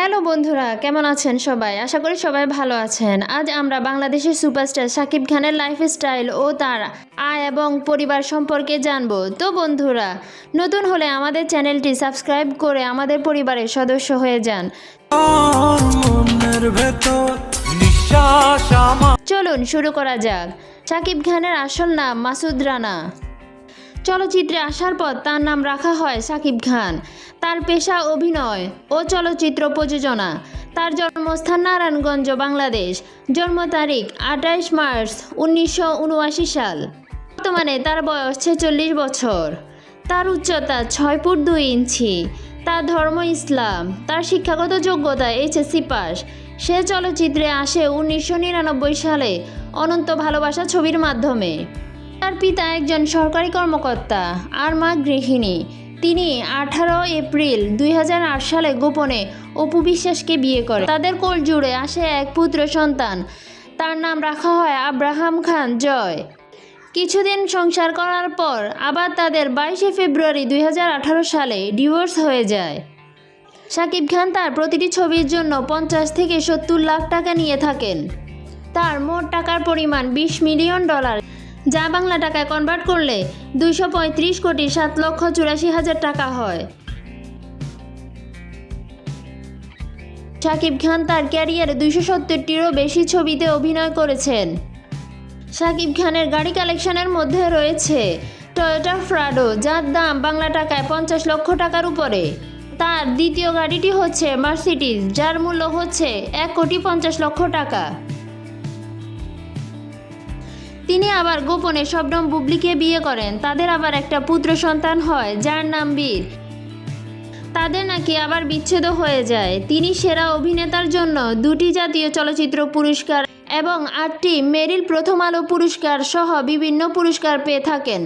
Hello বন্ধুরা, কেমন আছেন সবাই? আশা করি সবাই ভালো আছেন। আজ আমরা বাংলাদেশের সুপারস্টার শাকিব খানের লাইফস্টাইল ও তার আয় এবং পরিবার সম্পর্কে জানব। তো বন্ধুরা, নতুন হলে আমাদের চ্যানেলটি সাবস্ক্রাইব করে আমাদের পরিবারের সদস্য হয়ে যান। চলুন শুরু করা যাক। শাকিব খানের আসল নাম মাসুদ রানা। চলচ্চিত্রে আসার পর তার নাম রাখা হয় শাকিব খান। তার পেশা অভিনয় ও চলচ্চিত্র প্রযোজনা। তার জন্মস্থান নারায়ণগঞ্জ, বাংলাদেশ। জন্ম তারিখ 28 মার্চ 1979 সাল। বর্তমানে তার বয়স 46 বছর। তার উচ্চতা 6 ফুট 2 ইঞ্চি। তার ধর্ম ইসলাম। তার শিক্ষাগত যোগ্যতা এইচএসসি পাস। সে চলচ্চিত্রে আসে 1999 সালে অনন্ত ভালোবাসা ছবির মাধ্যমে। তার পিতা একজন সরকারি কর্মকর্তা আর মা গৃহিণী। তিনি 18 এপ্রিল 2008 সালে গোপনে অপু বিশ্বাসকে বিয়ে করে। তাদের কোল জুড়ে আসে এক পুত্র সন্তান। তার নাম রাখা হয় আব্রাহাম খান জয়। কিছুদিন সংসার করার পর আবার তাদের 22 ফেব্রুয়ারি 2018 সালে ডিভোর্স হয়ে যায়। শাকিব খান তার প্রতিটি ছবির জন্য 50 থেকে 70 লাখ টাকা নিয়ে থাকেন। তার মোট টাকার পরিমাণ $20 মিলিয়ন, যা বাংলা টাকায় কনভার্ট করলে 235 কোটি 7,84,000 টাকা হয়। শাকিব খান তার ক্যারিয়ারে 270টিরও বেশি ছবিতে অভিনয় করেছেন। শাকিব খানের গাড়ি কালেকশনের মধ্যে রয়েছে টয়োটা প্রাডো, যার দাম বাংলা টাকায় 50 লক্ষ টাকার উপরে। তার দ্বিতীয় গাড়িটি হচ্ছে মার্সিডিজ, যার মূল্য হচ্ছে 1,50,00,000 টাকা। তিনি আবার গোপনে শবনম বুবলিকে বিয়ে করেন। তাদের আবার একটা পুত্র সন্তান হয়, যার নাম বীর। তাদের নাকি আবার বিচ্ছেদ হয়ে যায়। তিনি সেরা অভিনেতার জন্য 2টি জাতীয় চলচ্চিত্র পুরস্কার এবং 8টি মেরিল প্রথম আলো পুরস্কার সহ বিভিন্ন পুরস্কার পেয়ে থাকেন।